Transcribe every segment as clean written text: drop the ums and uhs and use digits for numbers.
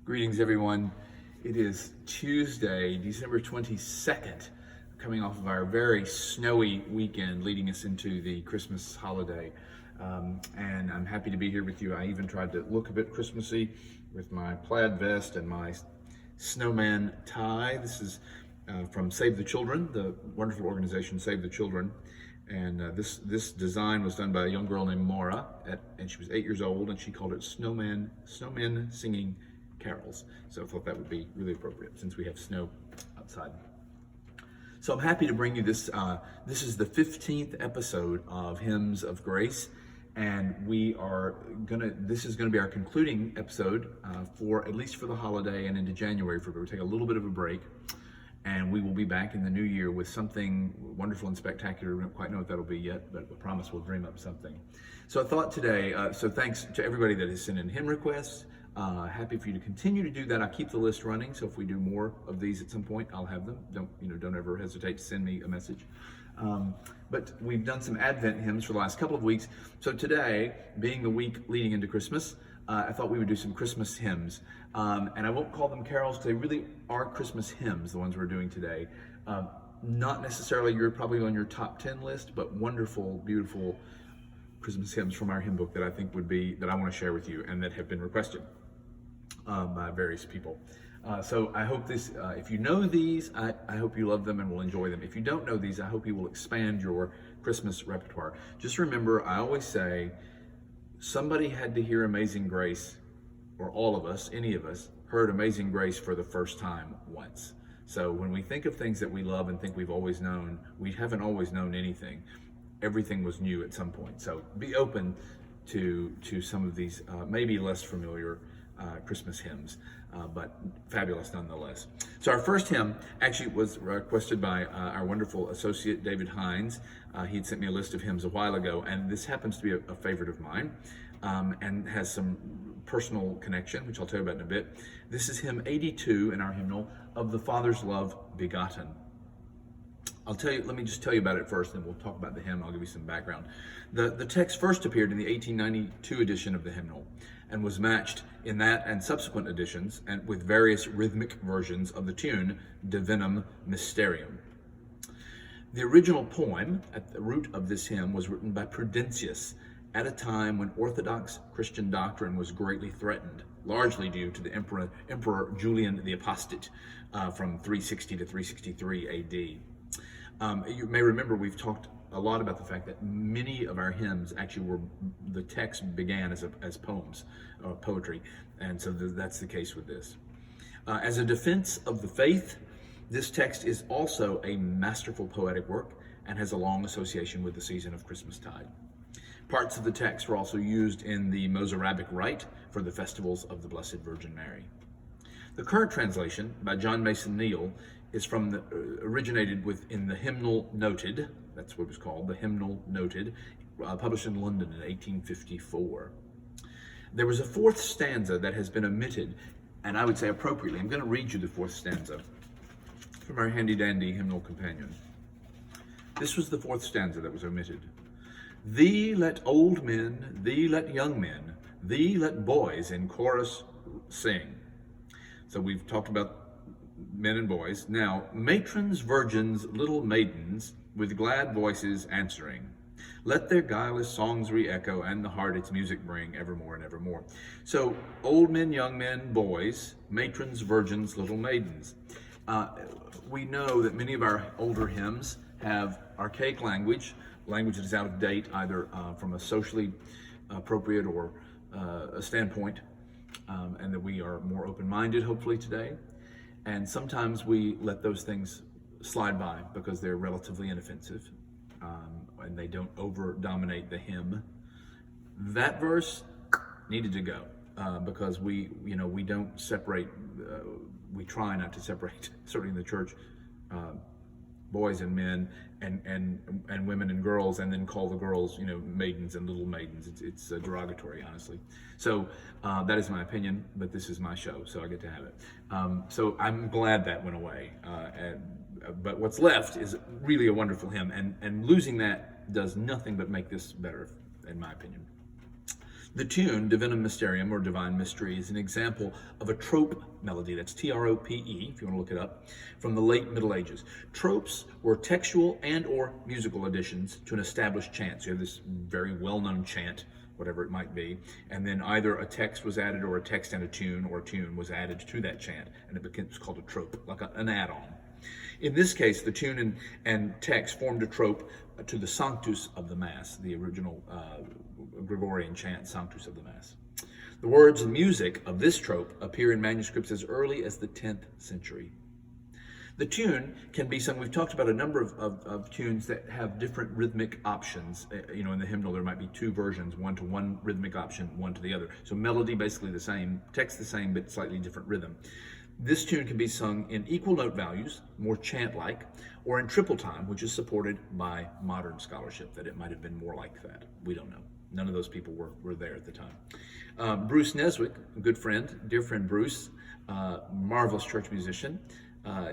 Greetings, everyone. It is Tuesday, December 22nd, coming off of our very snowy weekend, leading us into the Christmas holiday. And I'm happy to be here with you. I even tried to look a bit Christmassy with my plaid vest and my snowman tie. This is from Save the Children, the wonderful organization Save the Children. And this design was done by a young girl named Maura, and she was 8 years old, and she called it Snowmen Singing Carols. So I thought that would be really appropriate since we have snow outside. So I'm happy to bring you this. This is the 15th episode of Hymns of Grace, and this is gonna be our concluding episode for at least for the holiday and into January. We'll take a little bit of a break, and we will be back in the new year with something wonderful and spectacular. We don't quite know what that'll be yet, but I promise we'll dream up something. So I thought today, so thanks to everybody that has sent in hymn requests. Happy for you to continue to do that. I keep the list running, so if we do more of these at some point, I'll have them. Don't ever hesitate to send me a message. But we've done some Advent hymns for the last couple of weeks. So today, being the week leading into Christmas, I thought we would do some Christmas hymns. And I won't call them carols because they really are Christmas hymns, the ones we're doing today. Not necessarily you're probably on your top 10 list, but wonderful, beautiful Christmas hymns from our hymn book that I think that I want to share with you and that have been requested by various people. So I hope if you know these, I hope you love them and will enjoy them. If you don't know these, I hope you will expand your Christmas repertoire. Just remember, I always say, somebody had to hear Amazing Grace, or all of us, any of us, heard Amazing Grace for the first time once. So when we think of things that we love and think we've always known, we haven't always known anything. Everything was new at some point. So be open to some of these maybe less familiar Christmas hymns, but fabulous nonetheless. So our first hymn actually was requested by our wonderful associate, David Hines. He had sent me a list of hymns a while ago, and this happens to be a favorite of mine, and has some personal connection, which I'll tell you about in a bit. This is hymn 82 in our hymnal, Of the Father's Love Begotten. Let me just tell you about it first, then we'll talk about the hymn. I'll give you some background. The text first appeared in the 1892 edition of the hymnal and was matched in that and subsequent editions and with various rhythmic versions of the tune Divinum, mysterium. The original poem at the root of this hymn was written by Providence at a time when Orthodox Christian doctrine was greatly threatened, largely due to the Emperor Julian the Apostate from 360 to 363 AD. You may remember we've talked a lot about the fact that many of our hymns actually the text began as poems, poetry, and so that's the case with this. As a defense of the faith, this text is also a masterful poetic work and has a long association with the season of Christmastide. Parts of the text were also used in the Mozarabic rite for the festivals of the Blessed Virgin Mary. The current translation by John Mason Neal is originated in the Hymnal Noted, that's what it was called, the Hymnal Noted, published in London in 1854. There was a fourth stanza that has been omitted, and I would say appropriately. I'm going to read you the fourth stanza from our handy-dandy hymnal companion. This was the fourth stanza that was omitted. Thee let old men, thee let young men, thee let boys in chorus sing. So we've talked about men and boys. Now, matrons, virgins, little maidens, with glad voices answering. Let their guileless songs re-echo, and the heart its music bring evermore and evermore. So, old men, young men, boys, matrons, virgins, little maidens. We know that many of our older hymns have archaic language that is out of date, either from a socially appropriate or a standpoint, and that we are more open-minded, hopefully, today. And sometimes we let those things slide by because they're relatively inoffensive and they don't over-dominate the hymn. That verse needed to go because we don't separate, we try not to separate, certainly in the church, boys and men and women and girls, and then call the girls, maidens and little maidens. It's derogatory, honestly. So that is my opinion, but this is my show, so I get to have it. So I'm glad that went away. But what's left is really a wonderful hymn, and losing that does nothing but make this better, in my opinion. The tune, Divinum Mysterium, or Divine Mystery, is an example of a trope melody. That's T-R-O-P-E, if you want to look it up, from the late Middle Ages. Tropes were textual and or musical additions to an established chant. So you have this very well-known chant, whatever it might be, and then either a text was added or a text and a tune was added to that chant, and it becomes called a trope, like an add-on. In this case, the tune and text formed a trope to the Sanctus of the Mass, the original Gregorian chant, Sanctus of the Mass. The words and music of this trope appear in manuscripts as early as the 10th century. The tune can be sung. We've talked about a number of tunes that have different rhythmic options. In the hymnal, there might be two versions, one to one rhythmic option, one to the other. So melody basically the same, text the same, but slightly different rhythm. This tune can be sung in equal note values, more chant-like, or in triple time, which is supported by modern scholarship, that it might have been more like that. We don't know. None of those people were there at the time. Bruce Neswick, a good friend, dear friend Bruce, marvelous church musician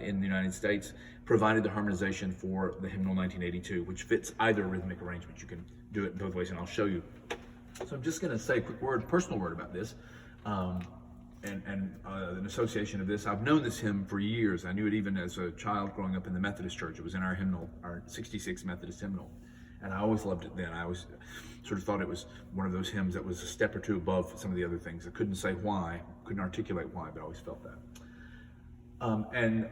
in the United States, provided the harmonization for the hymnal 1982, which fits either rhythmic arrangement. You can do it both ways, and I'll show you. So I'm just going to say a quick personal word about this. And an association of this. I've known this hymn for years. I knew it even as a child growing up in the Methodist church. It was in our hymnal, our 66 Methodist hymnal. And I always loved it then. I always sort of thought it was one of those hymns that was a step or two above some of the other things. I couldn't say why, couldn't articulate why, but I always felt that. And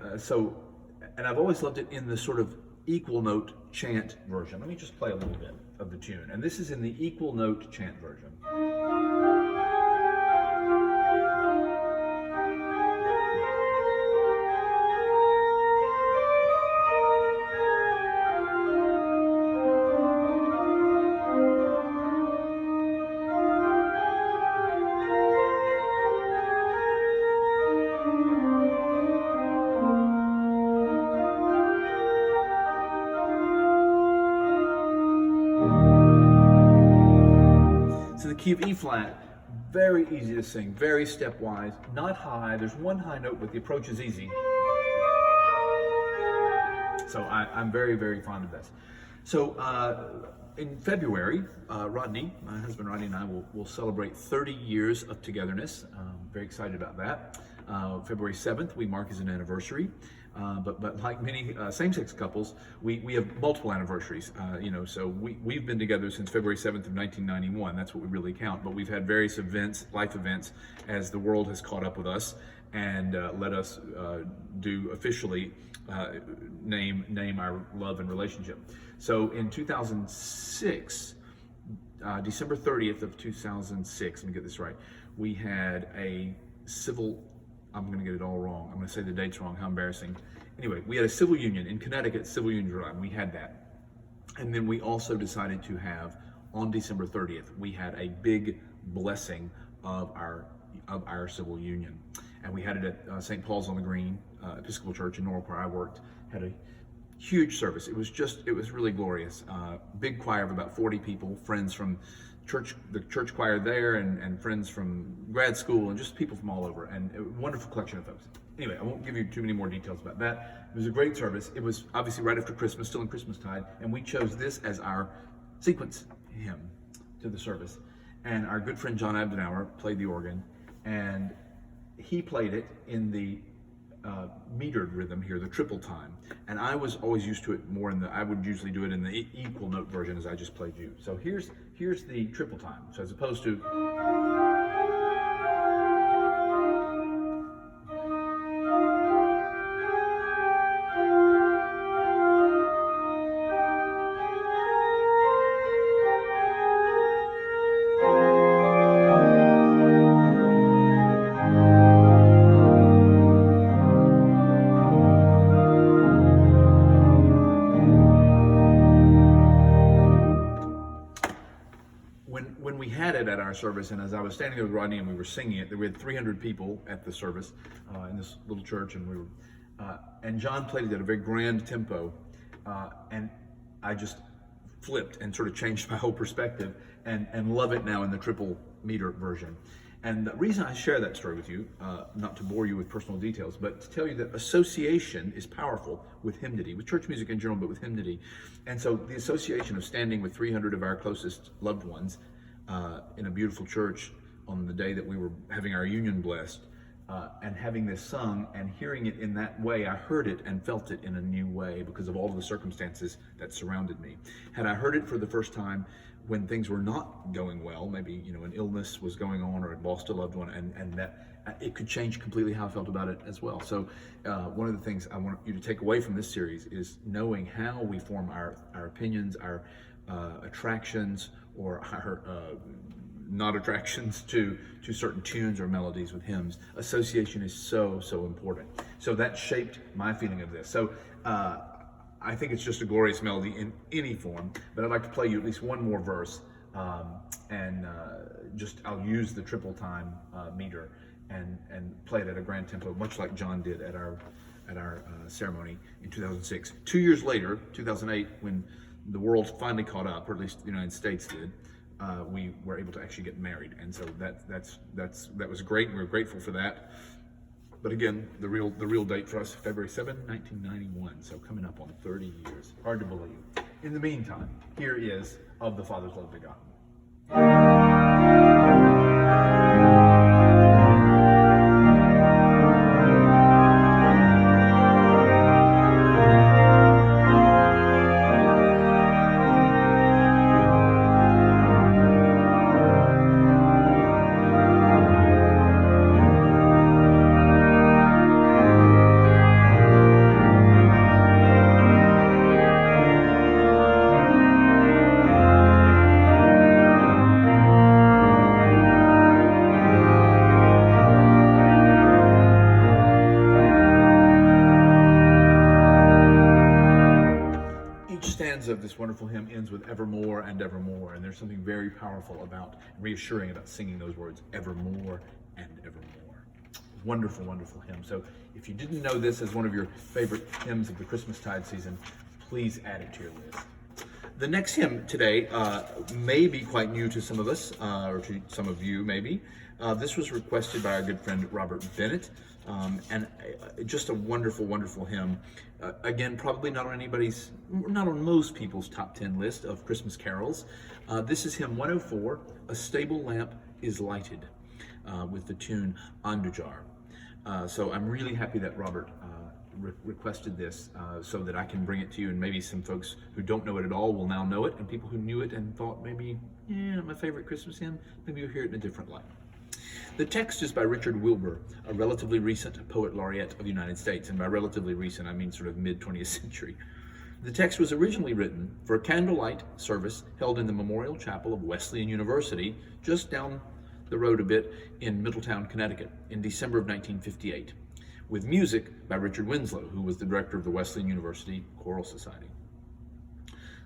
I've always loved it in the sort of equal note chant version. Let me just play a little bit of the tune. And this is in the equal note chant version. Key of E flat, very easy to sing, very stepwise, not high. There's one high note, but the approach is easy. So I'm very, very fond of this. So in February, Rodney, my husband Rodney, and I will celebrate 30 years of togetherness. Very excited about that. February 7th, we mark as an anniversary. But like many same-sex couples, we have multiple anniversaries. So we've been together since February 7th of 1991. That's what we really count. But we've had various events, life events, as the world has caught up with us and let us do officially name our love and relationship. So in 2006, December 30th of 2006, let me get this right, we had a civil, I'm going to get it all wrong. I'm going to say the dates wrong. How embarrassing. Anyway, we had a civil union in Connecticut, civil union July. We had that. And then we also decided to have, on December 30th, we had a big blessing of our civil union. And we had it at St. Paul's on the Green, Episcopal Church in Norwalk, where I worked. Had a huge service. It was really glorious. Big choir of about 40 people, friends from the church choir there, and friends from grad school, and just people from all over, and a wonderful collection of folks. Anyway, I won't give you too many more details about that. It was a great service. It was obviously right after Christmas, still in Christmastide, and we chose this as our sequence hymn to the service. And our good friend John Abdenauer played the organ, and he played it in the metered rhythm here, the triple time. And I was always used to it more I would usually do it in the equal note version as I just played you. So here's the triple time. So as opposed to, when we had it at our service, and as I was standing there with Rodney and we were singing it, we had 300 people at the service in this little church, and and John played it at a very grand tempo, and I just flipped and sort of changed my whole perspective, and love it now in the triple meter version. And the reason I share that story with you, not to bore you with personal details, but to tell you that association is powerful with hymnody, with church music in general, but with hymnody. And so the association of standing with 300 of our closest loved ones in a beautiful church on the day that we were having our union blessed, and having this sung and hearing it in that way, I heard it and felt it in a new way because of all of the circumstances that surrounded me. Had I heard it for the first time when things were not going well, maybe an illness was going on or I'd lost a loved one, and that it could change completely how I felt about it as well. So one of the things I want you to take away from this series is knowing how we form our opinions, our attractions, or our not attractions to certain tunes or melodies with hymns. Association is so important. So that shaped my feeling of this. So I think it's just a glorious melody in any form, but I'd like to play you at least one more verse, and I'll use the triple time meter and play it at a grand tempo, much like John did at our ceremony in 2006. 2 years later, 2008, when the world finally caught up, or at least the United States did, we were able to actually get married, and so that was great, and we're grateful for that. But again, the real date for us, February 7, 1991, so coming up on 30 years. Hard to believe. In the meantime, here is Of the Father's Love Begotten. Of this wonderful hymn ends with evermore and evermore, and there's something very powerful about, reassuring about singing those words, evermore and evermore. Wonderful hymn. So if you didn't know this as one of your favorite hymns of the Christmastide season, please add it to your list. The next hymn today may be quite new to some of us, or to some of you maybe. This was requested by our good friend Robert Bennett, and just a wonderful hymn. Again, probably not on most people's top 10 list of Christmas carols. This is hymn 104, A Stable Lamp is Lighted, with the tune Andújar. So I'm really happy that Robert requested this, so that I can bring it to you, and maybe some folks who don't know it at all will now know it, and people who knew it and thought maybe, not my favorite Christmas hymn, maybe you'll hear it in a different light. The text is by Richard Wilbur, a relatively recent poet laureate of the United States, and by relatively recent I mean sort of mid-20th century. The text was originally written for a candlelight service held in the Memorial Chapel of Wesleyan University, just down the road a bit in Middletown, Connecticut, in December of 1958, with music by Richard Winslow, who was the director of the Wesleyan University Choral Society.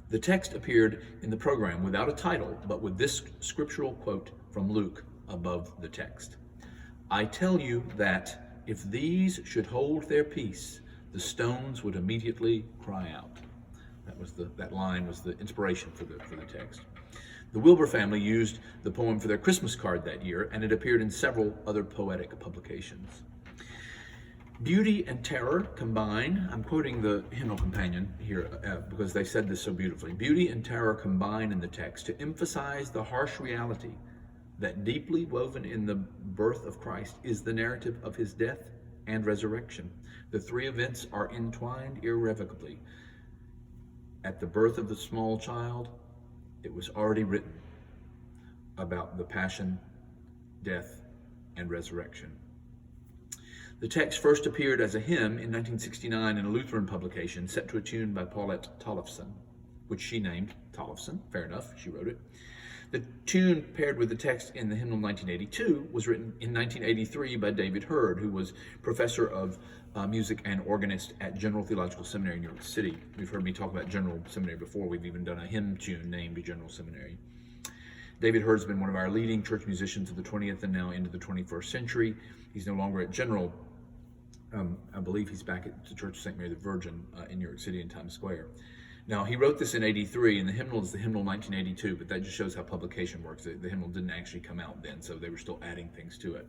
The text appeared in the program without a title, but with this scriptural quote from Luke above the text. I tell you that if these should hold their peace, the stones would immediately cry out. That line was the inspiration for the text. The Wilbur family used the poem for their Christmas card that year, and it appeared in several other poetic publications. Beauty and terror combine, I'm quoting the hymnal companion here because they said this so beautifully. Beauty and terror combine in the text to emphasize the harsh reality that deeply woven in the birth of Christ is the narrative of his death and resurrection. The three events are entwined irrevocably. At the birth of the small child, it was already written about the passion, death, and resurrection. The text first appeared as a hymn in 1969 in a Lutheran publication set to a tune by Paulette Tollefson, which she named Tollefson. Fair enough, she wrote it. The tune paired with the text in the hymnal 1982 was written in 1983 by David Hurd, who was professor of music and organist at General Theological Seminary in New York City. You've heard me talk about General Seminary before. We've even done a hymn tune named General Seminary. David Hurd's been one of our leading church musicians of the 20th and now into the 21st century. He's no longer at General. I believe he's back at the Church of St. Mary the Virgin in New York City in Times Square. Now, he wrote this in 83, and the hymnal is the hymnal 1982, but that just shows how publication works. The hymnal didn't actually come out then, so they were still adding things to it.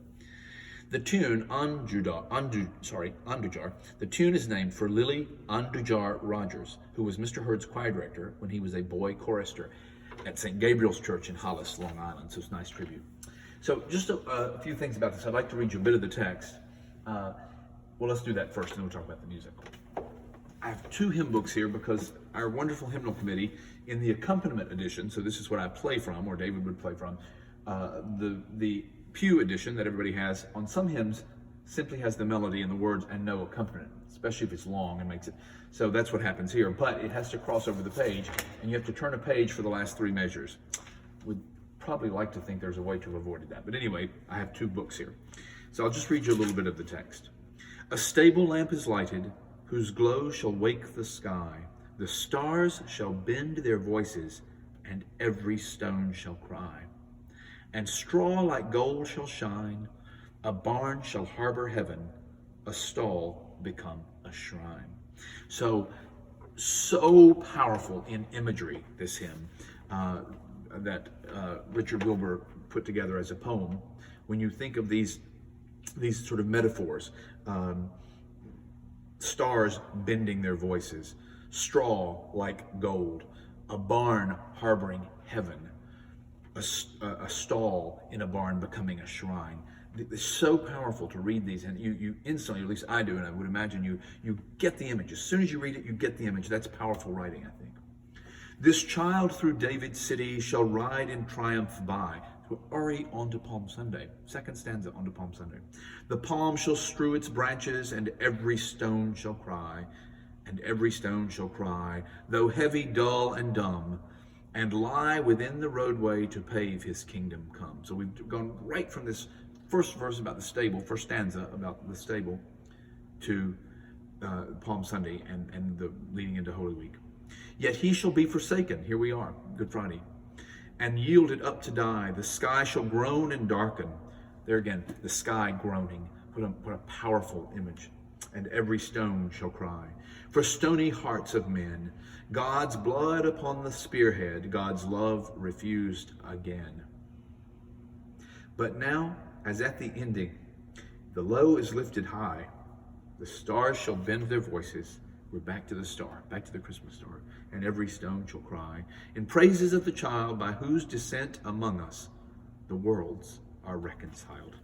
The tune, Andújar, the tune is named for Lily Andújar Rogers, who was Mr. Hurd's choir director when he was a boy chorister. at St. Gabriel's Church in Hollis, Long Island. So it's a nice tribute. So just a few things about this. I'd like to read you a bit of the text. Well, let's do that first, and then we'll talk about the music. I have 2 hymn books here because our wonderful hymnal committee, in the accompaniment edition, so this is what I play from, or David would play from, the pew edition that everybody has, on some hymns, simply has the melody and the words and no accompaniment, especially if it's long and makes it. So that's what happens here, but it has to cross over the page, and you have to turn a page for the last 3 measures. Would probably like to think there's a way to have avoided that, but anyway, I have 2 books here. So I'll just read you a little bit of the text. A stable lamp is lighted, whose glow shall wake the sky. The stars shall bend their voices, and every stone shall cry. And straw like gold shall shine, a barn shall harbor heaven, a stall become a shrine. So powerful in imagery, this hymn, that Richard Wilbur put together as a poem. When you think of these sort of metaphors, stars bending their voices, straw like gold, a barn harboring heaven, a stall in a barn becoming a shrine. It's so powerful to read these, and you instantly, at least I do, and I would imagine you get the image. As soon as you read it, you get the image. That's powerful writing, I think. This child through David's city shall ride in triumph by. We're already on to Palm Sunday. 2nd stanza on to Palm Sunday. The palm shall strew its branches, and every stone shall cry, and every stone shall cry, though heavy, dull, and dumb, and lie within the roadway to pave his kingdom come. So we've gone right from this first verse about the stable, first stanza about the stable, to Palm Sunday and the leading into Holy Week. Yet he shall be forsaken. Here we are, Good Friday. And yielded up to die. The sky shall groan and darken. There again, the sky groaning. What a powerful image. And every stone shall cry. For stony hearts of men, God's blood upon the spearhead, God's love refused again. But now, as at the ending, the low is lifted high. The stars shall bend their voices. We're back to the star, back to the Christmas star. And every stone shall cry in praises of the child by whose descent among us the worlds are reconciled.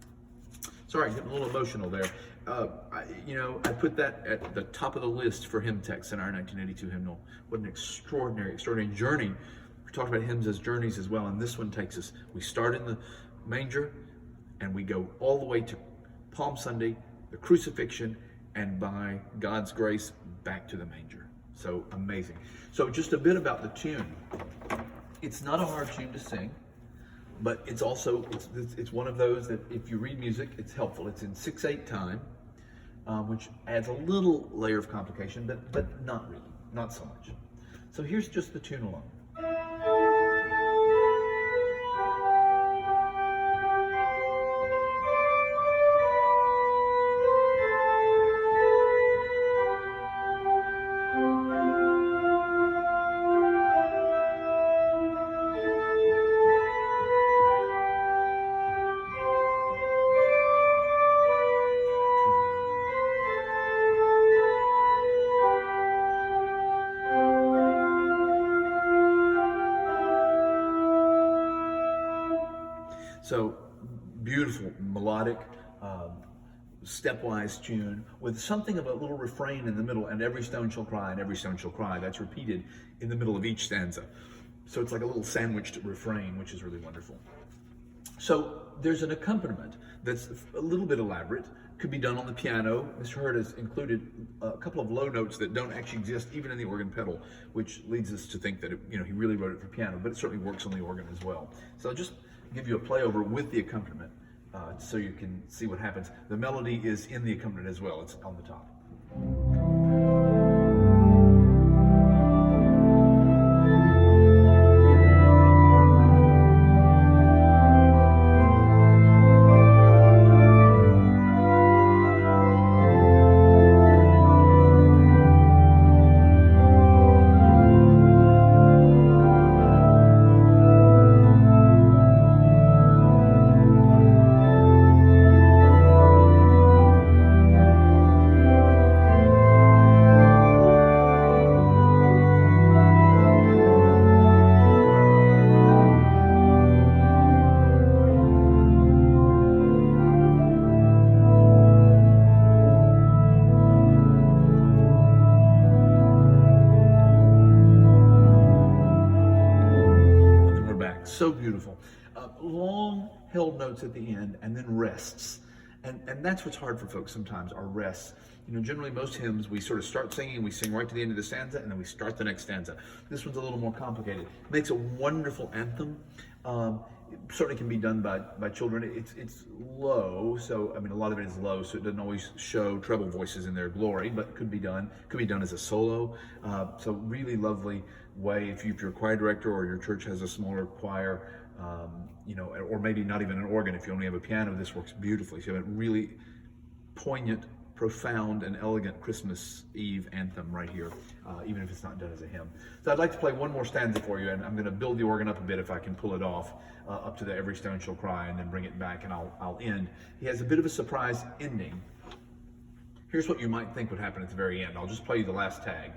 Sorry, getting a little emotional there. I put that at the top of the list for hymn texts in our 1982 hymnal. What an extraordinary journey. We talked about hymns as journeys as well, and this one takes us. We start in the manger, and we go all the way to Palm Sunday, the crucifixion, and by God's grace, back to the manger. So amazing. So just a bit about the tune. It's not a hard tune to sing, but it's also, it's one of those that if you read music, it's helpful. It's in 6/8 time, which adds a little layer of complication, but not really, not so much. So here's just the tune alone. So beautiful, melodic, stepwise tune with something of a little refrain in the middle, and every stone shall cry, and every stone shall cry. That's repeated in the middle of each stanza. So it's like a little sandwiched refrain, which is really wonderful. So there's an accompaniment that's a little bit elaborate, could be done on the piano. Mr. Hurd has included a couple of low notes that don't actually exist even in the organ pedal, which leads us to think that he really wrote it for piano, but it certainly works on the organ as well. So I'll just give you a playover with the accompaniment so you can see what happens. The melody is in the accompaniment as well. It's on the top. so beautiful. Long held notes at the end and then rests. And that's what's hard for folks sometimes, are rests. Generally most hymns, we sort of start singing, we sing right to the end of the stanza, and then we start the next stanza. This one's a little more complicated. It makes a wonderful anthem. It certainly can be done by children. It's low, so a lot of it is low, so it doesn't always show treble voices in their glory, but could be done as a solo. So really lovely way, if you're a choir director or your church has a smaller choir, or maybe not even an organ, if you only have a piano, this works beautifully. So you have a really poignant, profound, and elegant Christmas Eve anthem right here, even if it's not done as a hymn. So I'd like to play one more stanza for you, and I'm going to build the organ up a bit if I can pull it off, up to the Every Stone Shall Cry, and then bring it back, and I'll end. He has a bit of a surprise ending. Here's what you might think would happen at the very end. I'll just play you the last tag.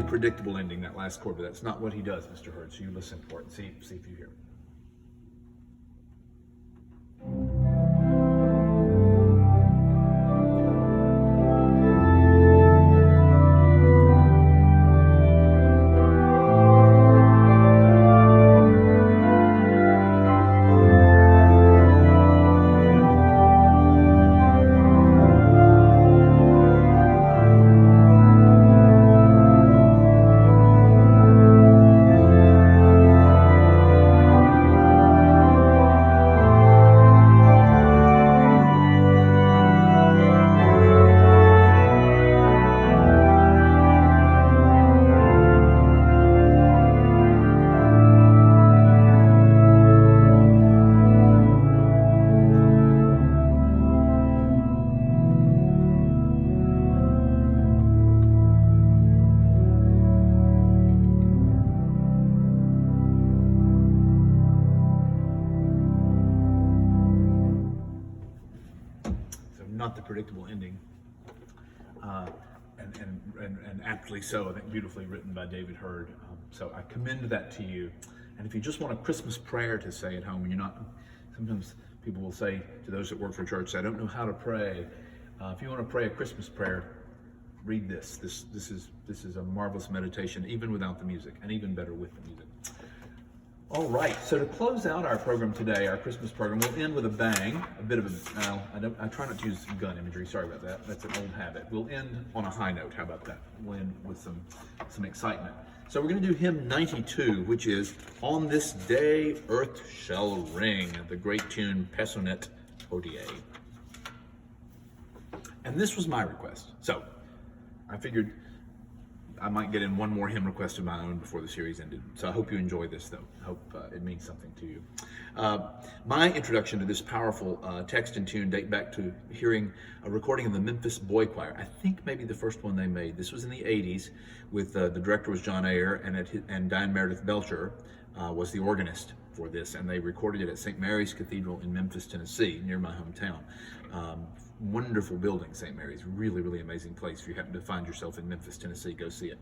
Predictable ending, that last chord, but that's not what he does, Mr. Hurd. So you listen for it and see if you hear it. Not the predictable ending, and aptly so, I think beautifully written by David Hurd. So I commend that to you. And if you just want a Christmas prayer to say at home, sometimes people will say to those that work for church, I don't know how to pray. If you want to pray a Christmas prayer, read this. This is a marvelous meditation, even without the music, and even better with the music. All right, so to close out our program today, our Christmas program, we'll end with a bang, a bit of I try not to use gun imagery, sorry about that, that's an old habit. We'll end on a high note, how about that? We'll end with some excitement. So we're gonna do hymn 92, which is On This Day Earth Shall Ring, the great tune Personent, Hodie. And this was my request. So I figured I might get in one more hymn request of my own before the series ended. So I hope you enjoy this, though. I hope it means something to you. My introduction to this powerful text and tune date back to hearing a recording of the Memphis Boy Choir. I think maybe the first one they made. This was in the 80s with the director was John Ayer, and Diane Meredith Belcher was the organist for this, and they recorded it at St. Mary's Cathedral in Memphis, Tennessee, near my hometown. Wonderful building, St. Mary's, really, really amazing place. If you happen to find yourself in Memphis, Tennessee, go see it.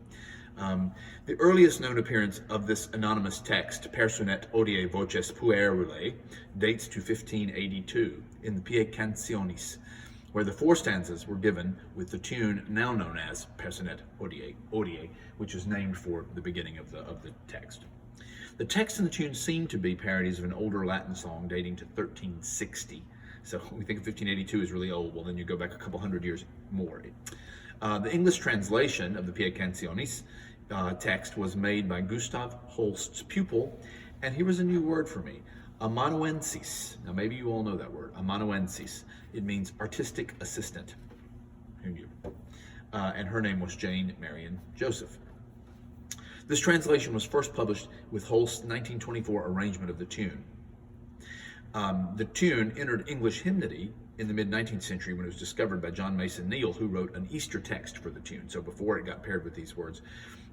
The earliest known appearance of this anonymous text, Personet Hodie Voces Puerulae, dates to 1582 in the Pie Cancionis, where the 4 stanzas were given with the tune now known as Personet Hodie, which is named for the beginning of the text. The text and the tune seem to be parodies of an older Latin song dating to 1360. So we think of 1582 is really old. Well, then you go back a couple hundred years more. The English translation of the Pie Cancionis text was made by Gustav Holst's pupil, and here was a new word for me, amanuensis. Now maybe you all know that word, amanuensis. It means artistic assistant. Who knew? And her name was Jane Marion Joseph. This translation was first published with Holst's 1924 arrangement of the tune. The tune entered English hymnody in the mid-19th century when it was discovered by John Mason Neale, who wrote an Easter text for the tune, so before it got paired with these words.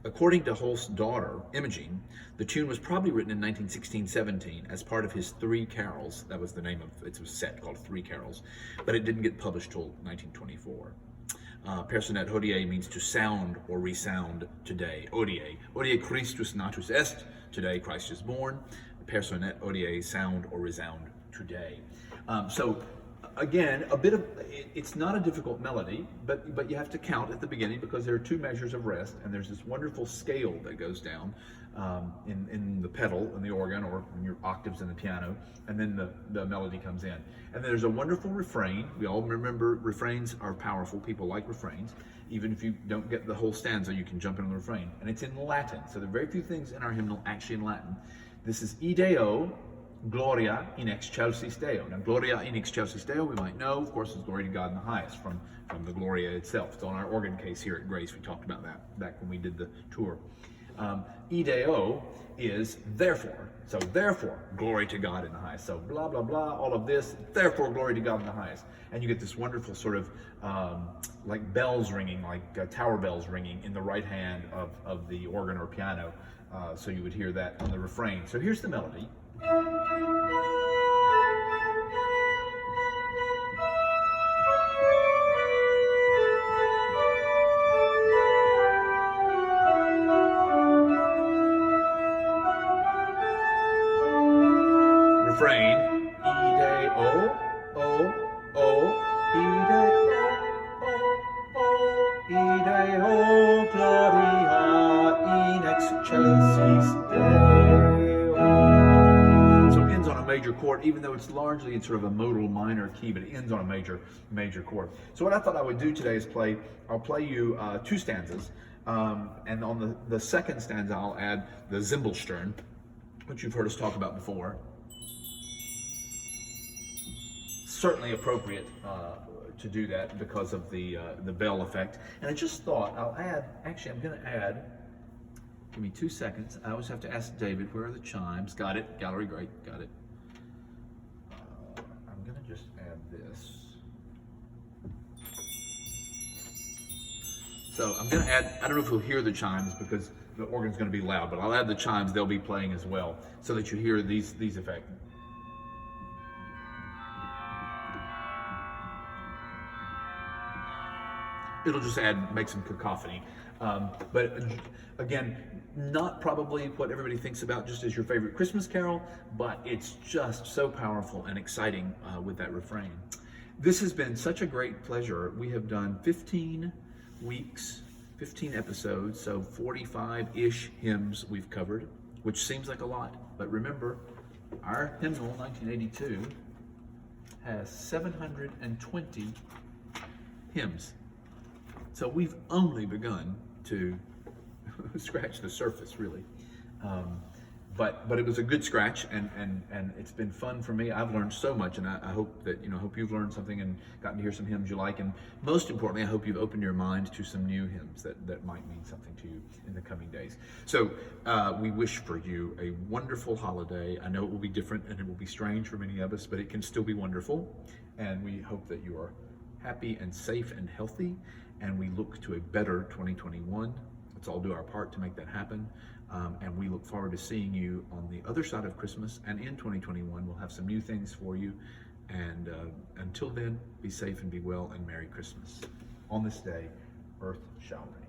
According to Holst's daughter, Imogene, the tune was probably written in 1916-17 as part of his 3 Carols. That was the name of it, was a set called 3 Carols, but it didn't get published till 1924. Personet Hodie means to sound or resound today. Hodie Christus natus est, today Christ is born. Personet Hodie, sound or resound today. So again, it's not a difficult melody, but you have to count at the beginning because there are two measures of rest, and there's this wonderful scale that goes down in the pedal in the organ or in your octaves in the piano, and then the melody comes in. And there's a wonderful refrain. We all remember refrains are powerful. People like refrains. Even if you don't get the whole stanza, you can jump into the refrain. And it's in Latin. So there are very few things in our hymnal actually in Latin. This is Ideo, Gloria in excelsis Deo. Now, Gloria in excelsis Deo, we might know, of course, is glory to God in the highest from the Gloria itself. It's on our organ case here at Grace. We talked about that back when we did the tour. Ideo is therefore. So therefore, glory to God in the highest. So blah, blah, blah, all of this, therefore, glory to God in the highest. And you get this wonderful sort of like bells ringing, like tower bells ringing in the right hand of the organ or piano. So you would hear that on the refrain. So here's the melody. Refrain. Ide o ide o gloria in excelsis Deo. So it ends on a major chord, even though it's largely in sort of a modal minor key, but it ends on a major chord. So what I thought I would do today is I'll play you two stanzas, and on the second stanza I'll add the Zimbelstern, which you've heard us talk about before. Certainly appropriate to do that because of the bell effect. And I just thought I'm going to add, give me 2 seconds. I always have to ask David, where are the chimes? Got it, gallery, great, got it. I'm going to just add this. So I'm going to add, I don't know if you'll hear the chimes because the organ's going to be loud, but I'll add the chimes, they'll be playing as well, so that you hear these effects. It'll just make some cacophony. But again, not probably what everybody thinks about just as your favorite Christmas carol, but it's just so powerful and exciting with that refrain. This has been such a great pleasure. We have done 15 weeks, 15 episodes, so 45-ish hymns we've covered, which seems like a lot. But remember, our hymnal 1982 has 720 hymns. So we've only begun to scratch the surface, really. But it was a good scratch, and it's been fun for me. I've learned so much, and I hope that hope you've learned something and gotten to hear some hymns you like. And most importantly, I hope you've opened your mind to some new hymns that might mean something to you in the coming days. So we wish for you a wonderful holiday. I know it will be different and it will be strange for many of us, but it can still be wonderful. And we hope that you are happy and safe and healthy. And we look to a better 2021. Let's all do our part to make that happen. And we look forward to seeing you on the other side of Christmas. And in 2021, we'll have some new things for you. And until then, be safe and be well, and Merry Christmas. On this day, earth shall reign.